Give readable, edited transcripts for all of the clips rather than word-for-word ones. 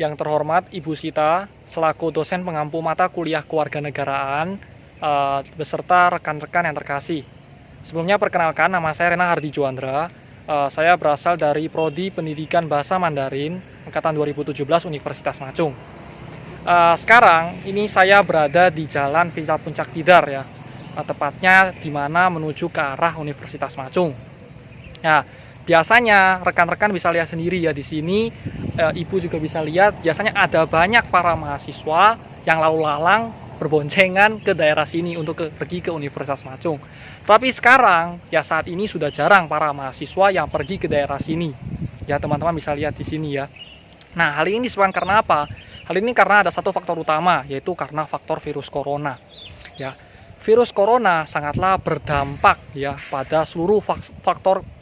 Yang terhormat Ibu Sita, selaku dosen pengampu mata kuliah kewarganegaraan, beserta rekan-rekan yang terkasih. Sebelumnya perkenalkan, nama saya Rena Hardi Juandra. Saya berasal dari Prodi Pendidikan Bahasa Mandarin, Angkatan 2017 Universitas Macung. Sekarang ini saya berada di Jalan Villa Puncak Tidar ya, tepatnya di mana menuju ke arah Universitas Macung. Ya, biasanya rekan-rekan bisa lihat sendiri ya di sini, Ibu juga bisa lihat. Biasanya ada banyak para mahasiswa yang lalu lalang berboncengan ke daerah sini untuk pergi ke Universitas Macung. Tapi sekarang ya saat ini sudah jarang para mahasiswa yang pergi ke daerah sini. Ya teman-teman bisa lihat di sini ya. Nah hal ini disebabkan karena apa? Hal ini karena ada satu faktor utama, yaitu karena faktor virus corona. Ya, virus corona sangatlah berdampak ya pada seluruh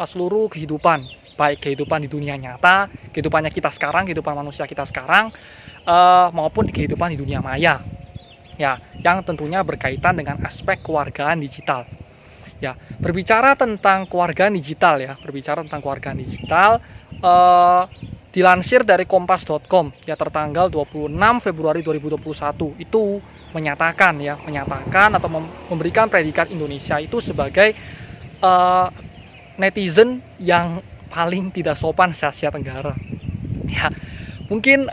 seluruh kehidupan, baik kehidupan di dunia nyata, kehidupannya kita sekarang, kehidupan manusia kita sekarang, maupun di kehidupan di dunia maya. Ya, yang tentunya berkaitan dengan aspek kewargaan digital. Ya, berbicara tentang kewargaan digital ya, dilansir dari kompas.com ya tertanggal 26 Februari 2021 itu menyatakan atau memberikan predikat Indonesia itu sebagai netizen yang paling tidak sopan se Asia Tenggara. Ya, mungkin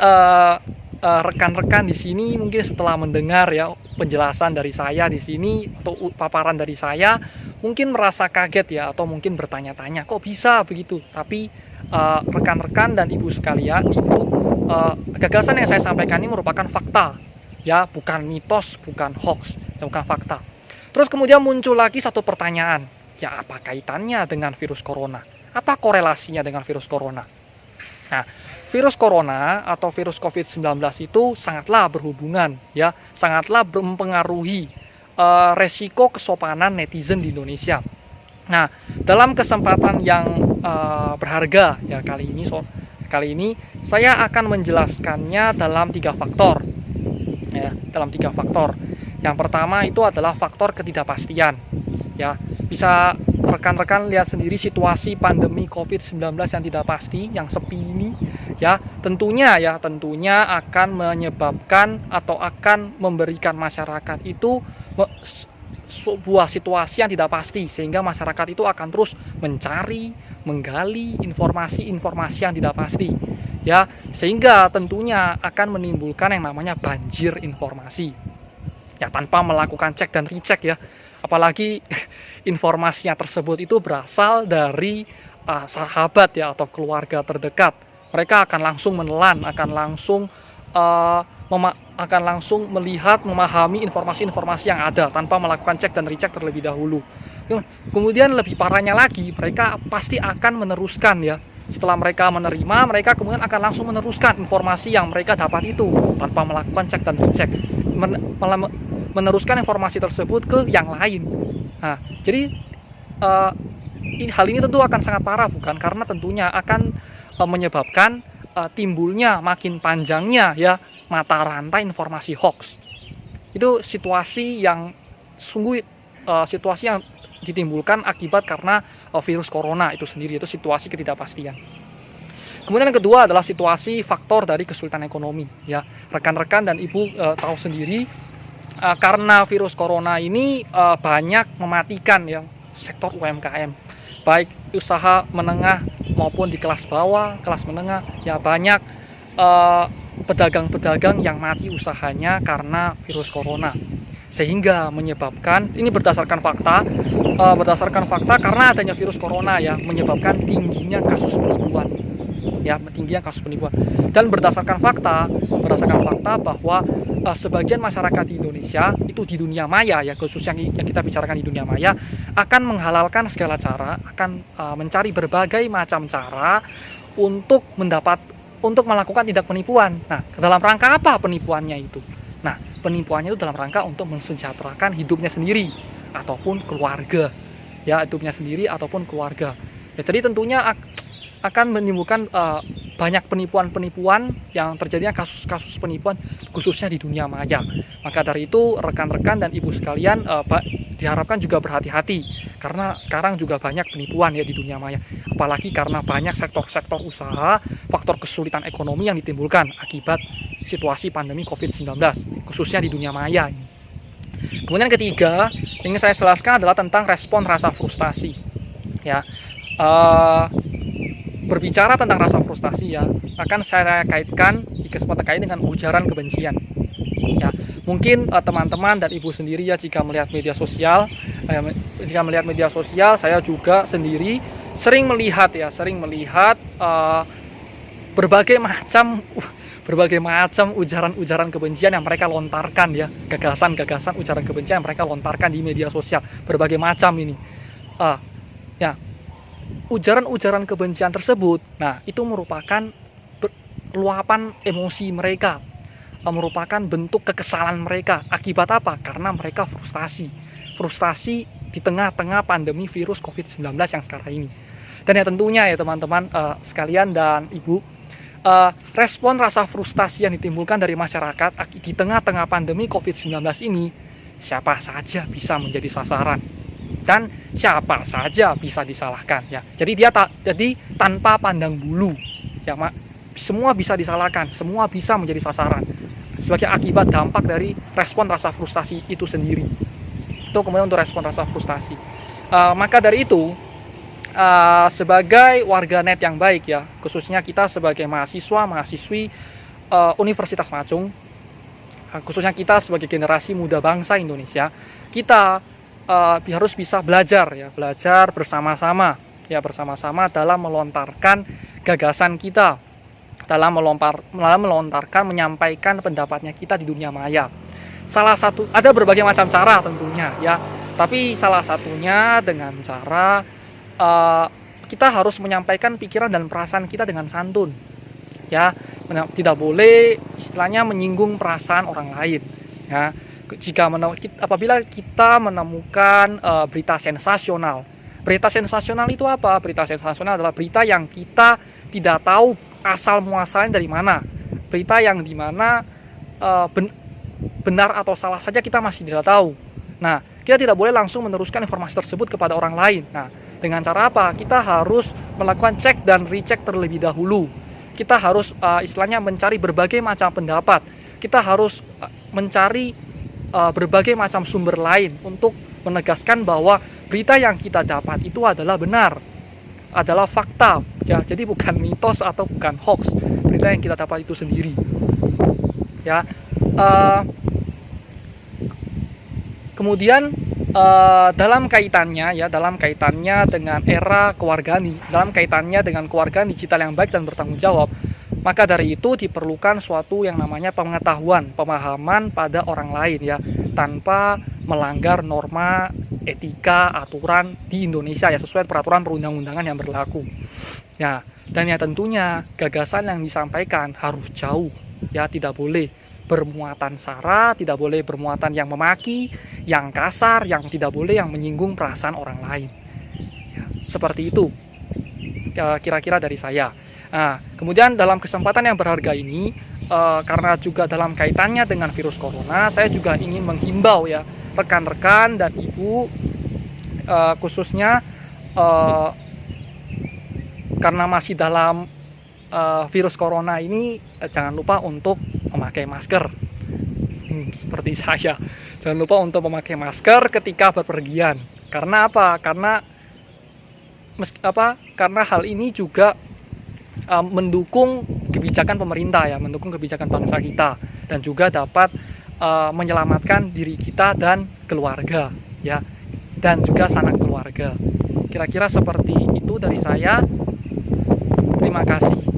rekan-rekan di sini mungkin setelah mendengar ya penjelasan dari saya di sini atau paparan dari saya mungkin merasa kaget ya, atau mungkin bertanya-tanya kok bisa begitu. Tapi rekan-rekan dan ibu sekalian, gagasan yang saya sampaikan ini merupakan fakta ya, bukan mitos, bukan hoax, bukan fakta. Terus kemudian muncul lagi satu pertanyaan, ya apa kaitannya dengan virus corona? Apa korelasinya dengan virus corona? Nah, virus corona atau virus COVID-19 itu sangatlah berhubungan ya, sangatlah mempengaruhi resiko kesopanan netizen di Indonesia. Nah, dalam kesempatan yang berharga ya kali ini saya akan menjelaskannya dalam 3 faktor. Ya, dalam 3 faktor. Yang pertama itu adalah faktor ketidakpastian. Ya, bisa rekan-rekan lihat sendiri situasi pandemi COVID-19 yang tidak pasti, yang sepi ini ya, tentunya akan menyebabkan atau akan memberikan masyarakat itu sebuah situasi yang tidak pasti, sehingga masyarakat itu akan terus mencari, menggali informasi-informasi yang tidak pasti ya, sehingga tentunya akan menimbulkan yang namanya banjir informasi ya, tanpa melakukan cek dan recheck ya, apalagi informasinya tersebut itu berasal dari sahabat ya atau keluarga terdekat. Mereka akan langsung menelan, akan langsung melihat, memahami informasi-informasi yang ada tanpa melakukan cek dan recheck terlebih dahulu. Kemudian lebih parahnya lagi, mereka pasti akan meneruskan ya. Setelah mereka menerima, mereka kemudian akan langsung meneruskan informasi yang mereka dapat itu tanpa melakukan cek dan recheck. Meneruskan informasi tersebut ke yang lain. Nah, jadi hal ini tentu akan sangat parah, bukan? Karena tentunya akan menyebabkan timbulnya makin panjangnya ya mata rantai informasi hoax. Itu situasi yang ditimbulkan akibat karena virus corona itu sendiri, itu situasi ketidakpastian. Kemudian yang kedua adalah situasi faktor dari kesulitan ekonomi ya. Rekan-rekan dan ibu tahu sendiri, karena virus corona ini banyak mematikan ya sektor UMKM, baik usaha menengah maupun di kelas bawah, kelas menengah ya, banyak pedagang-pedagang yang mati usahanya karena virus corona, sehingga menyebabkan, ini berdasarkan fakta karena adanya virus corona ya, menyebabkan tingginya kasus penipuan dan berdasarkan fakta bahwa sebagian masyarakat di Indonesia itu di dunia maya ya, khususnya yang kita bicarakan di dunia maya, akan menghalalkan segala cara, akan mencari berbagai macam cara untuk melakukan tindak penipuan. Nah, dalam rangka apa penipuannya itu? Nah, penipuannya itu dalam rangka untuk mensejahterakan hidupnya sendiri ataupun keluarga. Ya, hidupnya sendiri ataupun keluarga. Ya, jadi tentunya akan menimbulkan banyak penipuan-penipuan yang terjadinya, kasus-kasus penipuan khususnya di dunia maya. Maka dari itu rekan-rekan dan ibu sekalian diharapkan juga berhati-hati, karena sekarang juga banyak penipuan ya di dunia maya, apalagi karena banyak sektor-sektor usaha, faktor kesulitan ekonomi yang ditimbulkan akibat situasi pandemi COVID-19 khususnya di dunia maya ini. Kemudian ketiga ingin saya jelaskan adalah tentang respon rasa frustasi ya. Berbicara tentang rasa frustasi ya, akan saya kaitkan di kesempatan kali dengan ujaran kebencian ya. Mungkin teman-teman dan ibu sendiri ya, jika melihat media sosial, saya juga sendiri sering melihat berbagai macam ujaran-ujaran kebencian yang mereka lontarkan ya, gagasan-gagasan ujaran kebencian yang mereka lontarkan di media sosial, berbagai macam ini. Ya, ujaran-ujaran kebencian tersebut, nah itu merupakan luapan emosi mereka, merupakan bentuk kekesalan mereka. Akibat apa? Karena mereka frustasi di tengah-tengah pandemi virus COVID-19 yang sekarang ini. Dan ya tentunya ya teman-teman sekalian dan ibu, respon rasa frustasi yang ditimbulkan dari masyarakat di tengah-tengah pandemi COVID-19 ini, siapa saja bisa menjadi sasaran dan siapa saja bisa disalahkan ya. Jadi tanpa pandang bulu ya, semua bisa disalahkan, semua bisa menjadi sasaran sebagai akibat dampak dari respon rasa frustasi itu sendiri. Itu kemudian untuk respon rasa frustasi. Maka dari itu sebagai warganet yang baik ya, khususnya kita sebagai mahasiswi Universitas Macung, khususnya kita sebagai generasi muda bangsa Indonesia, kita harus bisa belajar bersama-sama dalam melontarkan gagasan kita, dalam melontarkan, menyampaikan pendapatnya kita di dunia maya. Ada berbagai macam cara tentunya ya, tapi salah satunya dengan cara kita harus menyampaikan pikiran dan perasaan kita dengan santun ya, tidak boleh istilahnya menyinggung perasaan orang lain ya. Apabila kita menemukan berita sensasional itu apa? Berita sensasional adalah berita yang kita tidak tahu asal muasalnya dari mana, berita yang dimana benar atau salah saja kita masih tidak tahu. Nah, kita tidak boleh langsung meneruskan informasi tersebut kepada orang lain. Nah, dengan cara apa? Kita harus melakukan cek dan recheck terlebih dahulu. Kita harus istilahnya mencari berbagai macam pendapat. Kita harus mencari berbagai macam sumber lain untuk menegaskan bahwa berita yang kita dapat itu adalah benar, adalah fakta ya. Jadi bukan mitos atau bukan hoax, berita yang kita dapat itu sendiri ya. Kemudian dalam kaitannya dengan era kewarganegaraan, dalam kaitannya dengan kewargaan digital yang baik dan bertanggung jawab, maka dari itu diperlukan suatu yang namanya pengetahuan, pemahaman pada orang lain ya, tanpa melanggar norma, etika, aturan di Indonesia ya, sesuai peraturan perundang-undangan yang berlaku. Ya, dan ya tentunya gagasan yang disampaikan harus jauh ya, tidak boleh bermuatan sara, tidak boleh bermuatan yang memaki, yang kasar, yang tidak boleh yang menyinggung perasaan orang lain. Ya, seperti itu kira-kira dari saya. Nah, kemudian dalam kesempatan yang berharga ini, karena juga dalam kaitannya dengan virus corona, saya juga ingin menghimbau ya rekan-rekan dan ibu, khususnya karena masih dalam virus corona ini, jangan lupa untuk memakai masker. Seperti saya, jangan lupa untuk memakai masker ketika bepergian. Karena apa? Karena hal ini juga mendukung kebijakan pemerintah ya, mendukung kebijakan bangsa kita, dan juga dapat menyelamatkan diri kita dan keluarga ya, dan juga sanak keluarga. Kira-kira seperti itu dari saya. Terima kasih.